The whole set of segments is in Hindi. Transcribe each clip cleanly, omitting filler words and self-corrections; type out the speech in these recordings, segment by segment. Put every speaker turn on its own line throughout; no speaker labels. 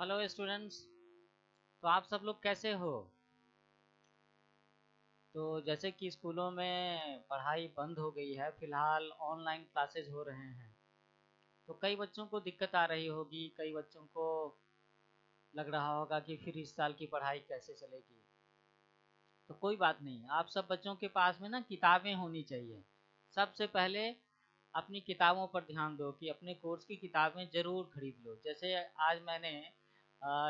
Hello students. तो आप सब लोग कैसे हो? तो जैसे कि स्कूलों में पढ़ाई बंद हो गई है, फिलहाल ऑनलाइन क्लासेस हो रहे हैं। तो कई बच्चों को दिक्कत आ रही होगी, कई बच्चों को लग रहा होगा कि फिर इस साल की पढ़ाई कैसे चलेगी। तो कोई बात नहीं, आप सब बच्चों के पास में ना किताबें होनी चाहिए। सबसे पहले अपनी किताबों पर ध्यान दो कि अपने कोर्स की किताबें ज़रूर खरीद लो। जैसे आज मैंने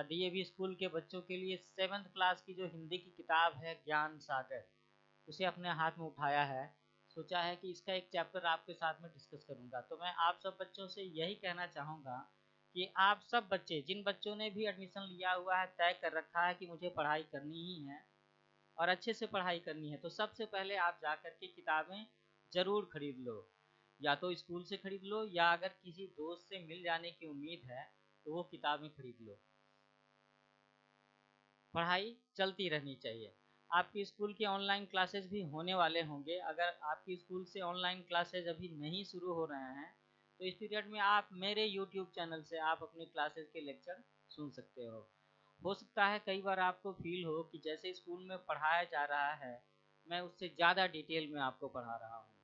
डीएवी स्कूल के बच्चों के लिए 7th क्लास की जो हिंदी की किताब है ज्ञान सागर, उसे अपने हाथ में उठाया है। सोचा है कि इसका एक चैप्टर आपके साथ में डिस्कस करूंगा। तो मैं आप सब बच्चों से यही कहना चाहूँगा कि आप सब बच्चे, जिन बच्चों ने भी एडमिशन लिया हुआ है, तय कर रखा है कि मुझे पढ़ाई करनी ही है और अच्छे से पढ़ाई करनी है, तो सबसे पहले आप जा कर के किताबें ज़रूर खरीद लो। या तो स्कूल से खरीद लो, या अगर किसी दोस्त से मिल जाने की उम्मीद है तो वो किताबें खरीद लो। पढ़ाई चलती रहनी चाहिए। आपकी स्कूल के ऑनलाइन क्लासेस भी होने वाले होंगे। अगर आपकी स्कूल से ऑनलाइन क्लासेस अभी नहीं शुरू हो रहे हैं तो इस पीरियड में आप मेरे यूट्यूब चैनल से आप अपने क्लासेस के लेक्चर सुन सकते हो सकता है कई बार आपको फील हो कि जैसे स्कूल में पढ़ाया जा रहा है, मैं उससे ज़्यादा डिटेल में आपको पढ़ा रहा हूँ।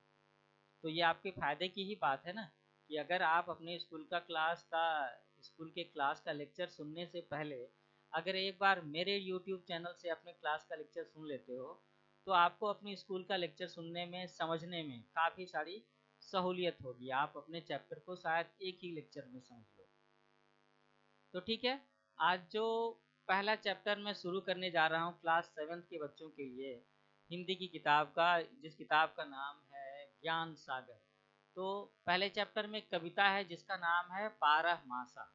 तो ये आपके फ़ायदे की ही बात है ना, कि अगर आप अपने स्कूल के क्लास का लेक्चर सुनने से पहले अगर एक बार मेरे यूट्यूब चैनल से अपने क्लास का लेक्चर सुन लेते हो, तो आपको अपने स्कूल का लेक्चर सुनने में, समझने में काफ़ी सारी सहूलियत होगी। आप अपने चैप्टर को शायद एक ही लेक्चर में समझ लो। तो ठीक है, आज जो पहला चैप्टर मैं शुरू करने जा रहा हूँ क्लास 7th के बच्चों के लिए, हिंदी की किताब का, जिस किताब का नाम है ज्ञान सागर। तो पहले चैप्टर में कविता है जिसका नाम है 12 मासा।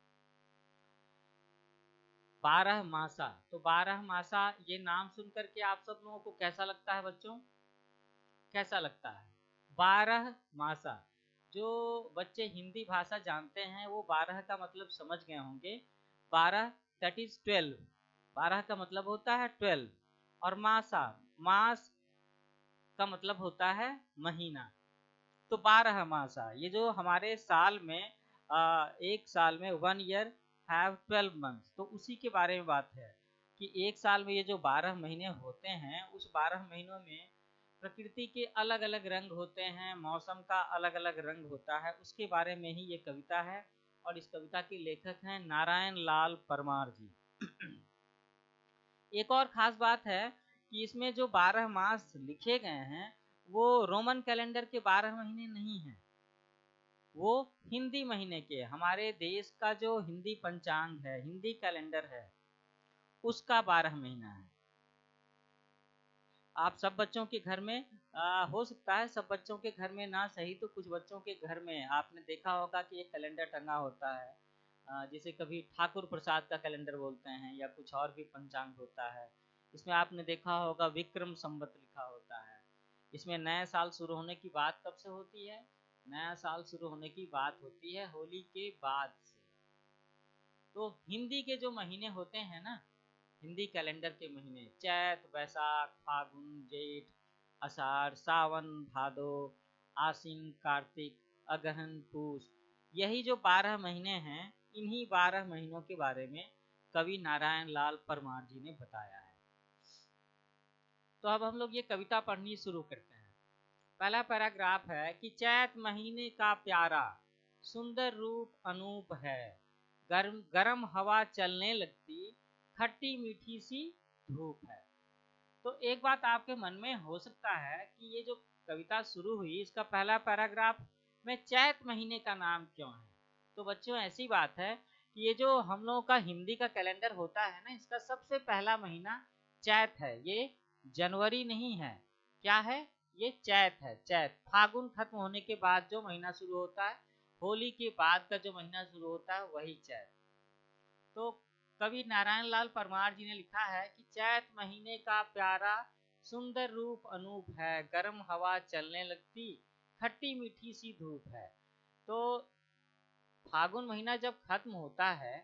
12 मासा, तो 12 मासा ये नाम सुन करके आप सब लोगों को कैसा लगता है बच्चों? कैसा लगता है? 12 मासा। जो बच्चे हिंदी भाषा जानते हैं वो 12 का मतलब समझ गए होंगे। 12 दैट इज 12। 12 का मतलब होता है 12। और मासा, मास का मतलब होता है महीना। तो 12 मासा, ये जो हमारे साल में एक साल में 1 ईयर हैव 12 मंथ्स, तो उसी के बारे में बात है कि एक साल में ये जो 12 महीने होते हैं, उस 12 महीनों में प्रकृति के अलग अलग रंग होते हैं, मौसम का अलग अलग रंग होता है, उसके बारे में ही ये कविता है। और इस कविता के लेखक हैं नारायण लाल परमार जी। एक और ख़ास बात है कि इसमें जो 12 मास लिखे गए हैं वो रोमन कैलेंडर के 12 महीने नहीं हैं, वो हिंदी महीने के, हमारे देश का जो हिंदी पंचांग है, हिंदी कैलेंडर है, उसका 12 महीना है। आप सब बच्चों के घर में हो सकता है सब बच्चों के घर में ना सही तो कुछ बच्चों के घर में आपने देखा होगा कि एक कैलेंडर टंगा होता है, जिसे कभी ठाकुर प्रसाद का कैलेंडर बोलते हैं या कुछ और भी पंचांग होता है। इसमें आपने देखा होगा विक्रम संवत लिखा होता है। इसमें नए साल शुरू होने की बात कब से होती है? नया साल शुरू होने की बात होती है होली के बाद से। तो हिंदी के जो महीने होते हैं ना, हिंदी कैलेंडर के महीने, चैत, बैसाख, फागुन, जेठ, आषाढ़, सावन, भादो, आश्विन, कार्तिक, अगहन, पूस, यही जो 12 महीने हैं, इन्हीं 12 महीनों के बारे में कवि नारायण लाल परमार जी ने बताया है। तो अब हम लोग ये कविता पढ़नी शुरू करते हैं। पहला पैराग्राफ है कि चैत महीने का प्यारा, सुंदर रूप अनूप है, गर्म गर्म हवा चलने लगती, खट्टी मीठी सी धूप है। तो एक बात आपके मन में हो सकता है कि ये जो कविता शुरू हुई, इसका पहला पैराग्राफ में चैत महीने का नाम क्यों है? तो बच्चों ऐसी बात है कि ये जो हम लोगों का हिंदी का कैलेंडर होता है ना, इसका सबसे पहला महीना चैत है, ये जनवरी नहीं है। क्या है? ये चैत है। चैत, फागुन खत्म होने के बाद जो महीना शुरू होता है, होली के बाद का जो महीना शुरू होता है, वही चैत। तो कवि नारायण लाल परमार जी ने लिखा है कि चैत महीने का प्यारा, सुंदर रूप अनूप है, गर्म हवा चलने लगती, खट्टी मीठी सी धूप है। तो फागुन महीना जब खत्म होता है,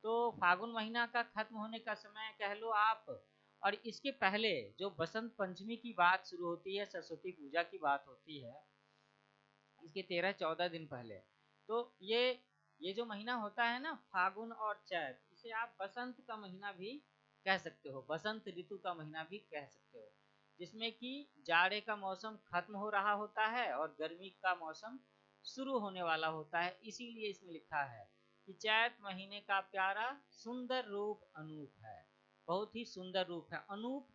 तो फागुन महीना का खत्म होने का समय कह लो आप, और इसके पहले जो बसंत पंचमी की बात शुरू होती है, सरस्वती पूजा की बात होती है, इसके 13-14 दिन पहले। तो ये जो महीना होता है ना, फागुन और चैत, इसे आप बसंत का महीना भी कह सकते हो, बसंत ऋतु का महीना भी कह सकते हो, जिसमें कि जाड़े का मौसम खत्म हो रहा होता है और गर्मी का मौसम शुरू होने वाला होता है। इसीलिए इसमें लिखा है कि चैत महीने का प्यारा सुंदर रूप अनूप है। बहुत ही सुंदर रूप है, अनूप,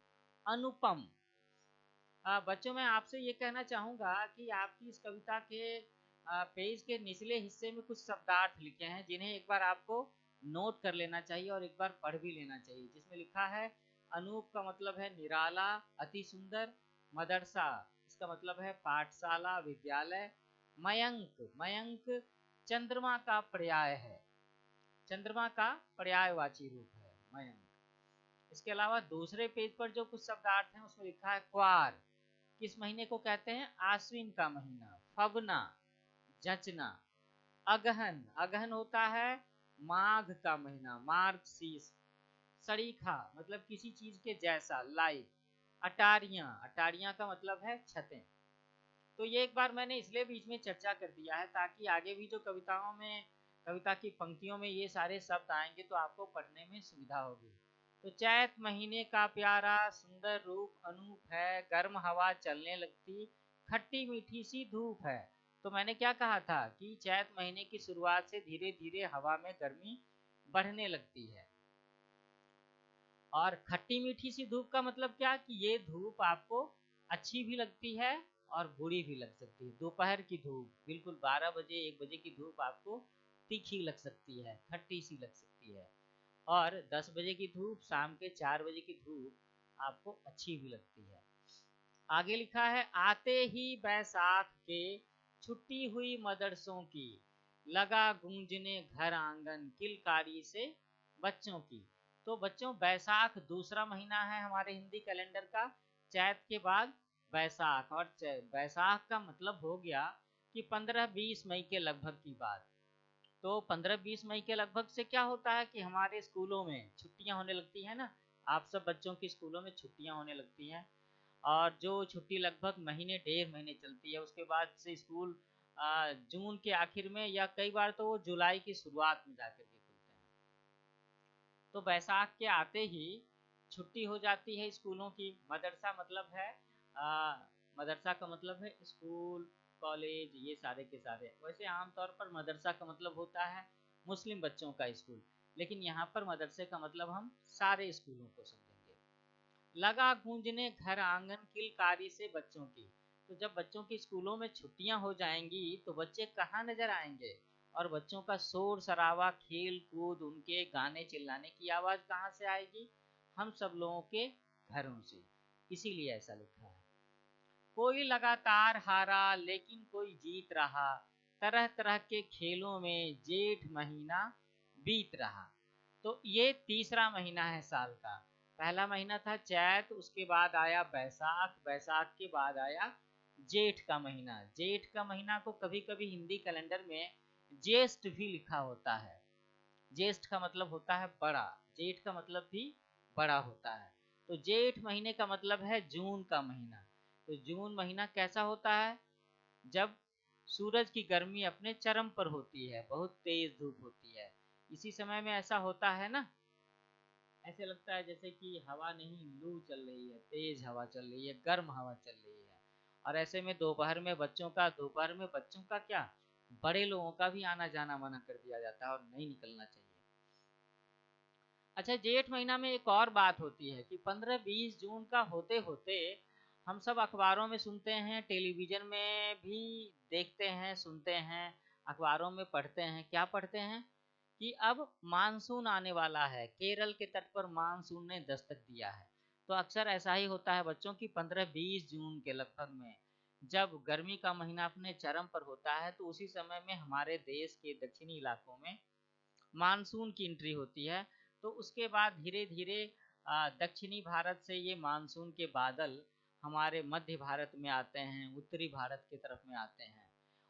अनुपम। बच्चों मैं आपसे ये कहना चाहूँगा कि आपकी इस कविता के पेज के निचले हिस्से में कुछ शब्दार्थ लिखे हैं जिन्हें एक बार आपको नोट कर लेना चाहिए और एक बार पढ़ भी लेना चाहिए। जिसमें लिखा है अनूप का मतलब है निराला, अति सुंदर। मदरसा इसका मतलब है पाठशाला, विद्यालय। मयंक, मयंक चंद्रमा का पर्याय है, चंद्रमा का पर्यायवाची रूप है मयंक। इसके अलावा दूसरे पेज पर जो कुछ शब्दार्थ हैं उसमें लिखा है क्वार, किस महीने को कहते हैं? आश्विन का महीना। फबना, जचना। अगहन, अगहन होता है माघ का महीना, मार्गशीर्ष। सरीखा मतलब किसी चीज के जैसा, लाइक। अटारियां, अटारियां का मतलब है छतें। तो ये एक बार मैंने इसलिए बीच में चर्चा कर दिया है ताकि आगे भी जो कविताओं में, कविता की पंक्तियों में ये सारे शब्द आएंगे तो आपको पढ़ने में सुविधा होगी। तो चैत महीने का प्यारा सुंदर रूप अनूप है, गर्म हवा चलने लगती, खट्टी मीठी सी धूप है। तो मैंने क्या कहा था कि चैत महीने की शुरुआत से धीरे धीरे हवा में गर्मी बढ़ने लगती है। और खट्टी मीठी सी धूप का मतलब क्या कि ये धूप आपको अच्छी भी लगती है और बुरी भी लग सकती है। दोपहर की धूप बिल्कुल 12 बजे 1 बजे की धूप आपको तीखी लग सकती है, खट्टी सी लग सकती है। और 10 बजे की धूप, शाम के 4 बजे की धूप आपको अच्छी भी लगती है। आगे लिखा है आते ही बैसाख के छुट्टी हुई मदरसों की, लगा गूंजने घर आंगन किलकारी से बच्चों की। तो बच्चों बैसाख दूसरा महीना है हमारे हिंदी कैलेंडर का, चैत के बाद बैसाख। और बैसाख का मतलब हो गया कि 15-20 मई के लगभग की बात। तो 15-20 मई के लगभग से क्या होता है कि हमारे स्कूलों में छुट्टियां होने लगती हैं ना, आप सब बच्चों की स्कूलों में छुट्टियां होने लगती हैं। और जो छुट्टी लगभग महीने 1.5 महीने चलती है, उसके बाद से स्कूल जून के आखिर में या कई बार तो वो जुलाई की शुरुआत में जाकर के खुलते हैं। तो बैसाख के आते ही छुट्टी हो जाती है स्कूलों की। मदरसा मतलब है मदरसा का मतलब है स्कूल, कॉलेज, ये सारे के सारे। वैसे आमतौर पर मदरसा का मतलब होता है मुस्लिम बच्चों का स्कूल, लेकिन यहाँ पर मदरसे का मतलब हम सारे स्कूलों को समझेंगे। लगा गूंजने घर आंगन किलकारी से बच्चों की। तो जब बच्चों की स्कूलों में छुट्टियां हो जाएंगी तो बच्चे कहाँ नजर आएंगे, और बच्चों का शोर शराबा, खेल कूद, उनके गाने चिल्लाने की आवाज कहाँ से आएगी? हम सब लोगों के घरों से। इसीलिए ऐसा लिखा है। कोई लगातार हारा लेकिन कोई जीत रहा, तरह तरह के खेलों में जेठ महीना बीत रहा। तो ये तीसरा महीना है साल का। पहला महीना था चैत, उसके बाद आया बैसाख, बैसाख के बाद आया जेठ का महीना। जेठ का महीना को कभी कभी हिंदी कैलेंडर में ज्येष्ठ भी लिखा होता है। ज्येष्ठ का मतलब होता है बड़ा, जेठ का मतलब भी बड़ा होता है। तो जेठ महीने का मतलब है जून का महीना। तो जून महीना कैसा होता है? जब सूरज की गर्मी अपने चरम पर होती है, बहुत तेज धूप होती है। इसी समय में ऐसा होता है ना, ऐसे लगता है जैसे कि हवा नहीं, लू चल रही है, तेज हवा चल रही है, गर्म हवा चल रही है। और ऐसे में दोपहर में बच्चों का क्या, बड़े लोगों का भी आना जाना मना कर दिया जाता है और नहीं निकलना चाहिए। अच्छा, जेठ महीना में एक और बात होती है कि 15-20 जून का होते होते हम सब अखबारों में सुनते हैं, टेलीविजन में भी देखते हैं, सुनते हैं, अखबारों में पढ़ते हैं। क्या पढ़ते हैं? कि अब मानसून आने वाला है, केरल के तट पर मानसून ने दस्तक दिया है। तो अक्सर ऐसा ही होता है बच्चों की 15-20 जून के लगभग में, जब गर्मी का महीना अपने चरम पर होता है, तो उसी समय में हमारे देश के दक्षिणी इलाकों में मानसून की एंट्री होती है। तो उसके बाद धीरे धीरे दक्षिणी भारत से ये मानसून के बादल हमारे मध्य भारत में आते हैं, उत्तरी भारत की तरफ में आते हैं।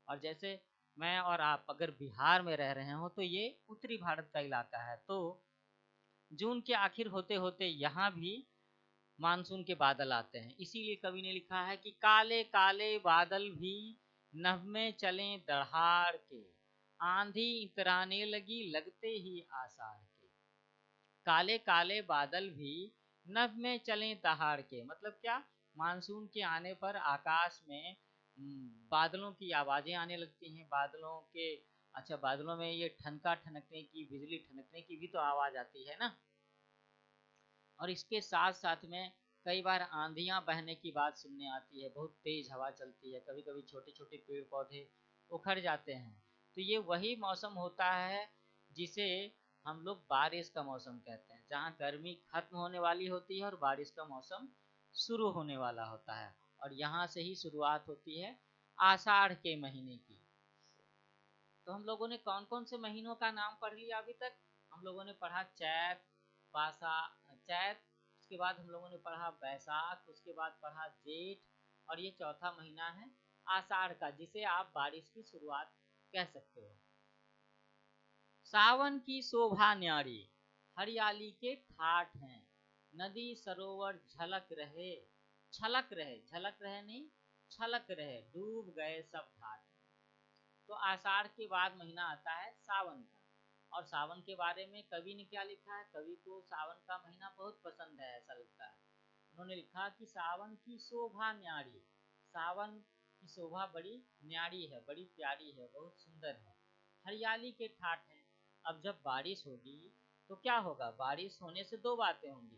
और जैसे मैं और आप अगर बिहार में रह रहे हो तो ये उत्तरी भारत का इलाका है। तो जून के आखिर होते होते यहाँ भी मानसून के बादल आते हैं। इसीलिए कवि ने लिखा है कि काले काले बादल भी नभ में चले दहाड़ के, आंधी इतराने लगी लगते ही आसार के। काले काले बादल भी नभ में चलें दहाड़ के, मतलब क्या, मानसून के आने पर आकाश में बादलों की आवाजें आने लगती हैं, बादलों के, अच्छा बादलों में ये ठनका ठनकने की, बिजली ठनकने की भी तो आवाज आती है ना। और इसके साथ साथ में कई बार आंधियां बहने की बात सुनने आती है, बहुत तेज हवा चलती है, कभी कभी छोटे छोटे पेड़ पौधे उखड़ जाते हैं। तो ये वही मौसम होता है जिसे हम लोग बारिश का मौसम कहते हैं, जहाँ गर्मी खत्म होने वाली होती है और बारिश का मौसम शुरू होने वाला होता है। और यहाँ से ही शुरुआत होती है आषाढ़ के महीने की। तो हम लोगों ने कौन कौन से महीनों का नाम पढ़ लिया अभी तक? हम लोगों ने पढ़ा चैत, पासा, चैत, उसके बाद हम लोगों ने पढ़ा बैसाख, उसके बाद पढ़ा जेठ, और ये चौथा महीना है आषाढ़ का, जिसे आप बारिश की शुरुआत कह सकते हो। सावन की शोभा न्यारी, हरियाली के ठाठ हैं, नदी सरोवर झलक रहे, छलक रहे, झलक रहे नहीं, छलक रहे, डूब गए सब घाट। तो आषाढ़ के बाद महीना आता है सावन का। और सावन के बारे में कवि ने क्या लिखा है? कवि को सावन का महीना बहुत पसंद है, ऐसा लगता है। उन्होंने लिखा कि सावन की शोभा न्यारी, सावन की शोभा बड़ी न्यारी है, बड़ी प्यारी है, बहुत सुंदर है। हरियाली के ठाठ हैं। अब जब बारिश होगी तो क्या होगा? बारिश होने से दो बातें होंगी,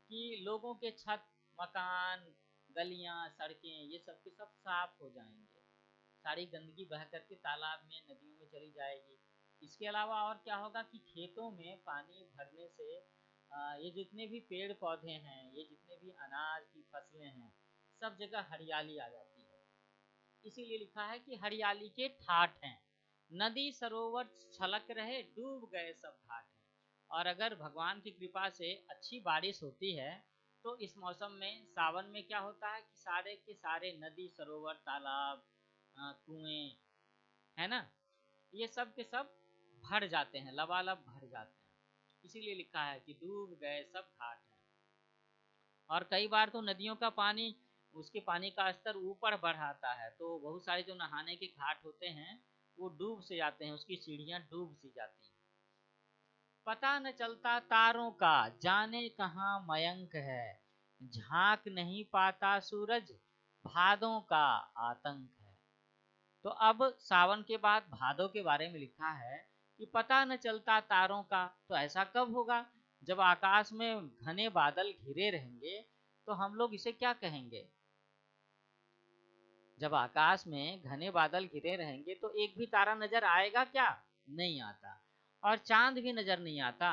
कि लोगों के छत, मकान, गलियां, सड़कें, ये सब के सब साफ हो जाएंगे, सारी गंदगी बह करके तालाब में, नदियों में चली जाएगी। इसके अलावा और क्या होगा कि खेतों में पानी भरने से ये जितने भी पेड़ पौधे हैं, ये जितने भी अनाज की फसलें हैं, सब जगह हरियाली आ जाती है। इसीलिए लिखा है कि हरियाली के ठाठ हैं, नदी सरोवर छलक रहे, डूब गए सब घाट हैं। और अगर भगवान की कृपा से अच्छी बारिश होती है तो इस मौसम में, सावन में क्या होता है कि सारे के सारे नदी सरोवर तालाब कुएं, है ना, ये सब के सब भर जाते हैं, लबालब भर जाते हैं। इसीलिए लिखा है कि डूब गए सब घाट हैं। और कई बार तो नदियों का पानी, उसके पानी का स्तर ऊपर बढ़ाता है, तो बहुत सारे जो नहाने के घाट होते हैं वो डूब से जाते हैं, उसकी सीढ़ियां डूब सी जाती हैं। पता न चलता तारों का, जाने कहाँ मयंक है, झांक नहीं पाता सूरज, भादों का आतंक है। तो अब सावन के बाद भादों के बारे में लिखा है कि पता न चलता तारों का। तो ऐसा कब होगा? जब आकाश में घने बादल घिरे रहेंगे तो हम लोग इसे क्या कहेंगे? जब आकाश में घने बादल घिरे रहेंगे तो एक भी तारा नजर आएगा क्या? नहीं आता। और चांद भी नजर नहीं आता।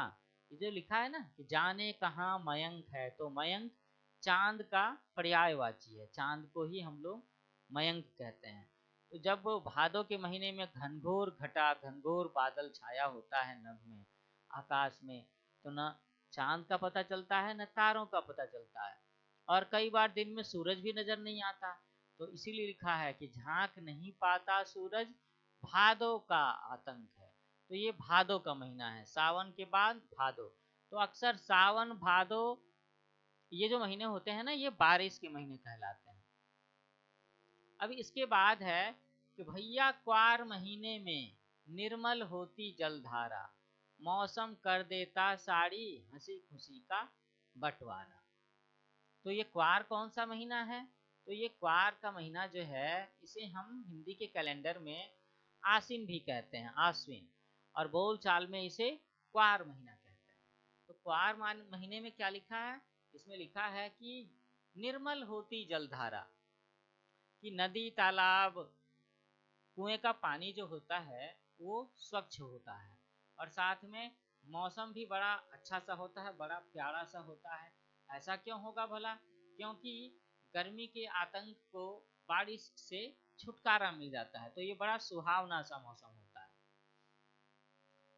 ये जो लिखा है ना कि जाने कहाँ मयंक है, तो मयंक चांद का पर्यायवाची है, चांद को ही हम लोग मयंक कहते हैं। तो जब भादों के महीने में घनघोर घटा, घनघोर बादल छाया होता है नभ में, आकाश में, तो न चांद का पता चलता है न तारों का पता चलता है। और कई बार दिन में सूरज भी नजर नहीं आता। तो इसीलिए लिखा है कि झांक नहीं पाता सूरज, भादो का आतंक है। तो ये भादो का महीना है, सावन के बाद भादो। तो अक्सर सावन भादो ये जो महीने होते हैं ना, ये बारिश के महीने कहलाते हैं। अब इसके बाद है कि भैया क्वार महीने में निर्मल होती जलधारा, मौसम कर देता साड़ी हंसी खुशी का बंटवारा। तो ये क्वार कौन सा महीना है? तो ये क्वार का महीना जो है, इसे हम हिंदी के कैलेंडर में आसिन भी कहते हैं, आश्विन, और बोल चाल में इसे क्वार महीना कहते हैं। तो क्वार महीने में क्या लिखा है? इसमें लिखा है कि निर्मल होती जलधारा, कि नदी तालाब कुएं का पानी जो होता है वो स्वच्छ होता है, और साथ में मौसम भी बड़ा अच्छा सा होता है, बड़ा प्यारा सा होता है। ऐसा क्यों होगा भला? क्योंकि गर्मी के आतंक को बारिश से छुटकारा मिल जाता है, तो ये बड़ा सुहावना सा मौसम होता है।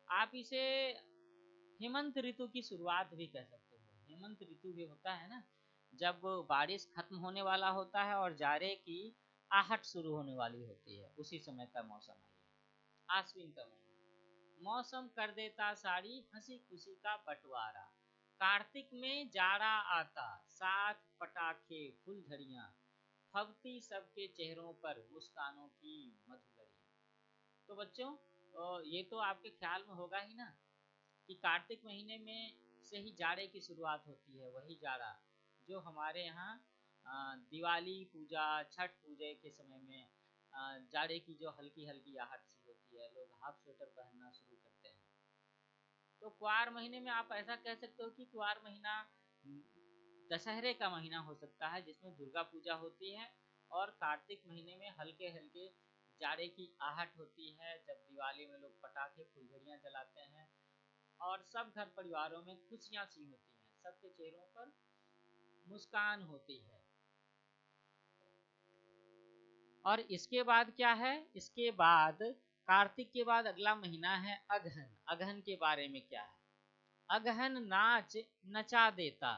आप इसे हेमंत ऋतु की शुरुआत भी कह सकते हो। हेमंत ऋतु भी होता है ना, जब बारिश खत्म होने वाला होता है और जाड़े की आहट शुरू होने वाली होती है, उसी समय का मौसम है ये, आश्विन का महीना। मौसम कर देता साड़ी हंसी खुशी का बंटवारा, कार्तिक में जाड़ा आता, साथ पटाखे फुलझड़ियाँ, फबती सबके चेहरों पर मुस्कानों की मधुलरियाँ। तो बच्चों, ये तो आपके ख्याल में होगा ही ना कि कार्तिक महीने में से ही जाड़े की शुरुआत होती है। वही जाड़ा जो हमारे यहाँ दिवाली पूजा, छठ पूजा के समय में जाड़े की जो हल्की हल्की आहट सी होती है, लोग हाफ स्वेटर पहनना शुरू करते हैं। तो क्वार महीने में आप ऐसा कह सकते हो कि क्वार महीना दशहरे का महीना हो सकता है, जिसमें दुर्गा पूजा होती है, और कार्तिक महीने में हल्के हल्के जाड़े की आहट होती है, जब दिवाली में लोग पटाखे फुलझड़ियाँ जलाते हैं और सब घर परिवारों में खुशियाँ सी होती हैं, सबके चेहरों पर मुस्कान होती है। और इसके बाद क्या है, इसके बाद कार्तिक के बाद अगला महीना है अगहन। अगहन के बारे में क्या है? अगहन नाच नचा देता,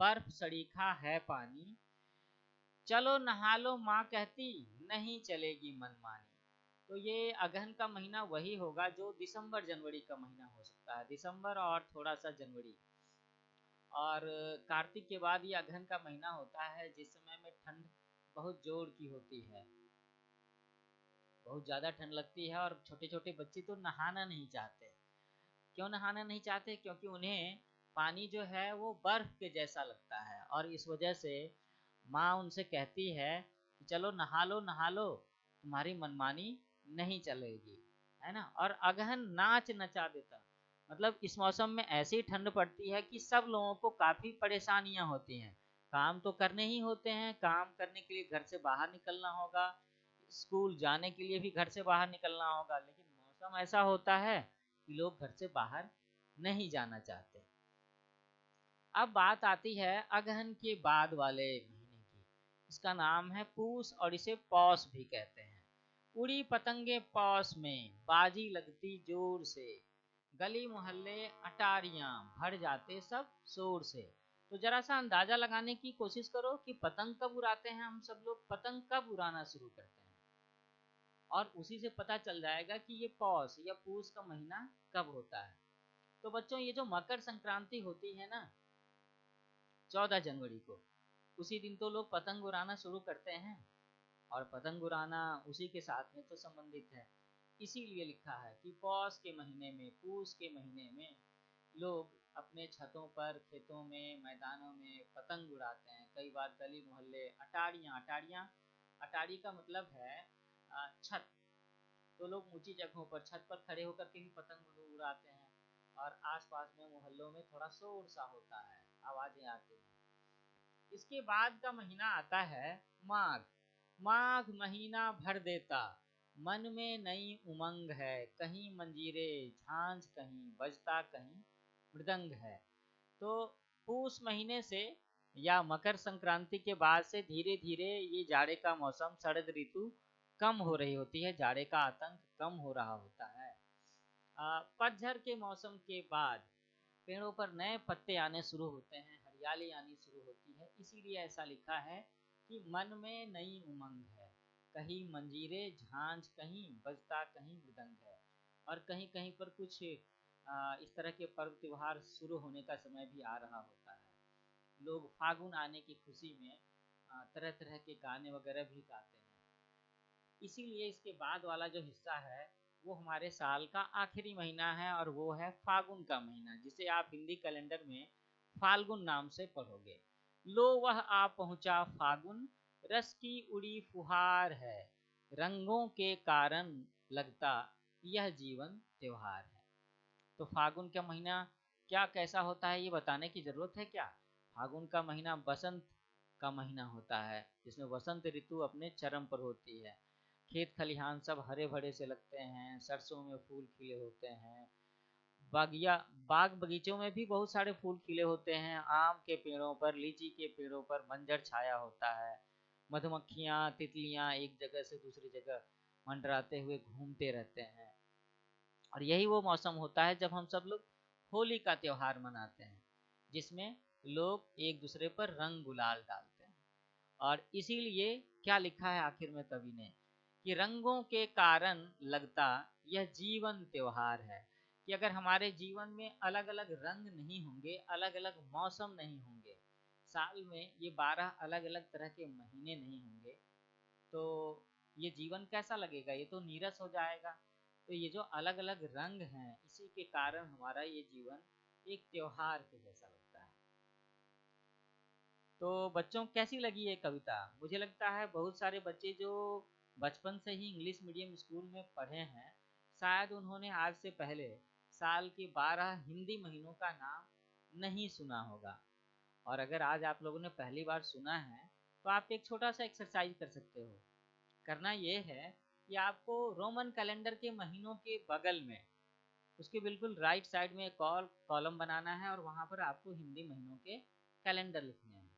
बर्फ सड़ीखा है पानी, चलो नहा लो माँ कहती, नहीं चलेगी मनमानी। तो ये अगहन का महीना वही होगा जो दिसंबर जनवरी का महीना हो सकता है, दिसंबर और थोड़ा सा जनवरी। और कार्तिक के बाद ये अगहन का महीना होता है, जिस समय में ठंड बहुत जोर की होती है, बहुत ज़्यादा ठंड लगती है, और छोटे छोटे बच्चे तो नहाना नहीं चाहते। क्यों नहाना नहीं चाहते? क्योंकि उन्हें पानी जो है वो बर्फ के जैसा लगता है, और इस वजह से माँ उनसे कहती है कि चलो नहा लो, तुम्हारी मनमानी नहीं चलेगी, है ना। और अगहन नाच नचा देता, मतलब इस मौसम में ऐसी ठंड पड़ती है कि सब लोगों को काफ़ी परेशानियां होती हैं। काम तो करने ही होते हैं, काम करने के लिए घर से बाहर निकलना होगा, स्कूल जाने के लिए भी घर से बाहर निकलना होगा, लेकिन मौसम ऐसा होता है कि लोग घर से बाहर नहीं जाना चाहते। अब बात आती है अगहन के बाद वाले महीने की। इसका नाम है पूस, और इसे पौष भी कहते हैं। उड़ी पतंगे पौष में, बाजी लगती जोर से, गली मोहल्ले अटारियां भर जाते सब शोर से। तो जरा सा अंदाजा लगाने की कोशिश करो कि पतंग कब उड़ाते हैं हम सब लोग, पतंग कब उड़ाना शुरू करते हैं, और उसी से पता चल जाएगा कि ये पौष या पूस का महीना कब होता है। तो बच्चों, ये जो मकर संक्रांति होती है ना, 14 जनवरी को, उसी दिन तो लोग पतंग उड़ाना शुरू करते हैं, और पतंग उड़ाना उसी के साथ में तो संबंधित है। इसीलिए लिखा है कि पौष के महीने में, पूस के महीने में लोग अपने छतों पर, खेतों में, मैदानों में पतंग उड़ाते हैं। कई बार गली मोहल्ले अटारियां, अटारी का मतलब है छत। तो लोग ऊंची जगहों पर, छत पर खड़े होकर के भी पतंग उड़ाते हैं, और आसपास में मोहल्लों में थोड़ा शोर सा होता है, आवाजें आती हैं। इसके बाद का महीना आता है माघ। माघ महीना भर देता, मन में नई उमंग है, कहीं मंजीरे झांझ, कहीं बजता कहीं मृदंग है। तो पूस महीने से या मकर संक्रांति के बाद से धीरे धीरे ये जाड़े का मौसम, शरद ऋतु कम हो रही होती है, जाड़े का आतंक कम हो रहा होता है। पतझड़ के मौसम के बाद पेड़ों पर नए पत्ते आने शुरू होते हैं, हरियाली आनी शुरू होती है। इसीलिए ऐसा लिखा है कि मन में नई उमंग है, कहीं मंजीरे झांझ, कहीं बजता कहीं मृदंग है। और कहीं कहीं पर कुछ इस तरह के पर्व त्योहार शुरू होने का समय भी आ रहा होता है। लोग फागुन आने की खुशी में तरह तरह के गाने वगैरह भी गाते हैं। इसीलिए इसके बाद वाला जो हिस्सा है वो हमारे साल का आखिरी महीना है, और वो है फागुन का महीना, जिसे आप हिंदी कैलेंडर में फाल्गुन नाम से पढ़ोगे। लो वह आ पहुंचा फागुन, रस की उड़ी फुहार है, रंगों के कारण लगता यह जीवन त्योहार है। तो फागुन का महीना क्या कैसा होता है ये बताने की जरूरत है क्या? फागुन का महीना बसंत का महीना होता है, जिसमें वसंत ऋतु अपने चरम पर होती है। खेत खलिहान सब हरे भरे से लगते हैं, सरसों में फूल खिले होते हैं, बागिया बाग बगीचों में भी बहुत सारे फूल खिले होते हैं, आम के पेड़ों पर, लीची के पेड़ों पर मंजर छाया होता है, मधुमक्खियाँ तितलियाँ एक जगह से दूसरी जगह मंडराते हुए घूमते रहते हैं। और यही वो मौसम होता है जब हम सब लोग होली का त्योहार मनाते हैं, जिसमें लोग एक दूसरे पर रंग गुलाल डालते हैं। और इसीलिए क्या लिखा है आखिर में कवि ने, कि रंगों के कारण लगता यह जीवन त्योहार है। कि अगर हमारे जीवन में अलग अलग रंग नहीं होंगे, अलग अलग मौसम नहीं होंगे, साल में ये 12 अलग अलग तरह के महीने नहीं होंगे, तो ये जीवन कैसा लगेगा? ये तो नीरस हो जाएगा। तो ये जो अलग अलग रंग हैं, इसी के कारण हमारा ये जीवन एक त्योहार के जैसा लगता है। तो बच्चों कैसी लगी ये कविता? मुझे लगता है बहुत सारे बच्चे जो बचपन से ही इंग्लिश मीडियम स्कूल में पढ़े हैं, शायद उन्होंने आज से पहले साल के 12 हिंदी महीनों का नाम नहीं सुना होगा। और अगर आज आप लोगों ने पहली बार सुना है तो आप एक छोटा सा एक्सरसाइज कर सकते हो। करना ये है कि आपको रोमन कैलेंडर के महीनों के बगल में, उसके बिल्कुल राइट साइड में एक और कॉलम बनाना है और वहाँ पर आपको हिंदी महीनों के कैलेंडर लिखने हैं।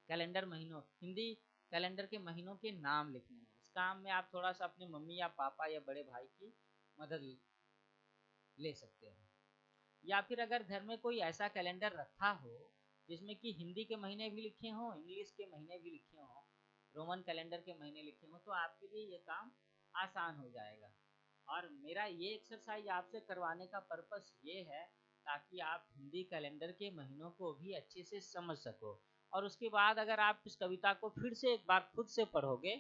कैलेंडर महीनों, हिंदी कैलेंडर के महीनों के नाम लिखने हैं। इस काम में आप थोड़ा सा अपने मम्मी या पापा या बड़े भाई की मदद ले सकते हो। या फिर अगर घर में कोई ऐसा कैलेंडर रखा हो जिसमें कि हिंदी के महीने भी लिखे हों, इंग्लिश के महीने भी लिखे हों, रोमन कैलेंडर के महीने लिखे हों, तो आपके लिए ये काम आसान हो जाएगा। और मेरा ये एक्सरसाइज आपसे करवाने का पर्पस ये है ताकि आप हिंदी कैलेंडर के महीनों को भी अच्छे से समझ सको। और उसके बाद अगर आप इस कविता को फिर से एक बार खुद से पढ़ोगे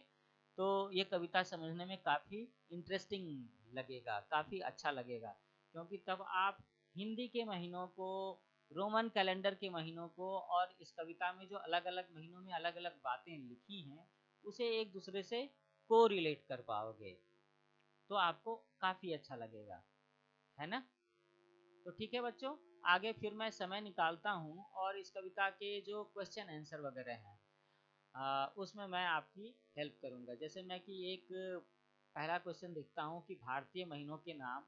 तो ये कविता समझने में काफ़ी इंटरेस्टिंग लगेगा, काफ़ी अच्छा लगेगा, क्योंकि तब आप हिंदी के महीनों को, रोमन कैलेंडर के महीनों को और इस कविता में जो अलग अलग महीनों में अलग अलग बातें लिखी हैं उसे एक दूसरे से को रिलेट कर पाओगे, तो आपको काफ़ी अच्छा लगेगा, है ना? तो ठीक है बच्चों, आगे फिर मैं समय निकालता हूँ और इस कविता के जो क्वेश्चन आंसर वगैरह हैं उसमें मैं आपकी हेल्प करूँगा। जैसे मैं कि एक पहला क्वेश्चन देखता हूँ कि भारतीय महीनों के नाम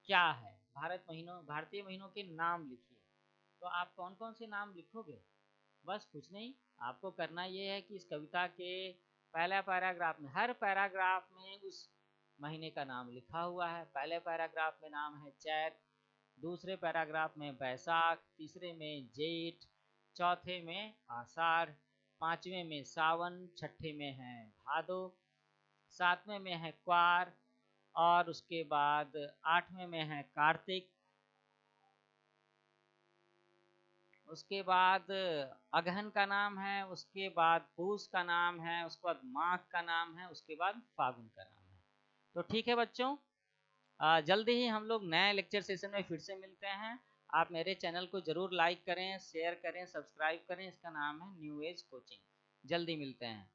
क्या है? भारतीय महीनों के नाम लिखिए। तो आप कौन कौन से नाम लिखोगे? बस कुछ नहीं, आपको करना ये है कि इस कविता के पहला पैराग्राफ में, हर पैराग्राफ में उस महीने का नाम लिखा हुआ है। पहले पैराग्राफ में नाम है चैत, दूसरे पैराग्राफ में बैसाख, तीसरे में जेठ, चौथे में आषाढ़, पांचवें में सावन, छठे में है भादो, सातवें में है क्वार और उसके बाद आठवें में है कार्तिक, उसके बाद अगहन का नाम है, उसके बाद पूस का नाम है, उसके बाद माघ का नाम है, उसके बाद फागुन का नाम है। तो ठीक है बच्चों, जल्दी ही हम लोग नए लेक्चर सेशन में फिर से मिलते हैं। आप मेरे चैनल को जरूर लाइक करें, शेयर करें, सब्सक्राइब करें। इसका नाम है न्यू एज कोचिंग। जल्दी मिलते हैं।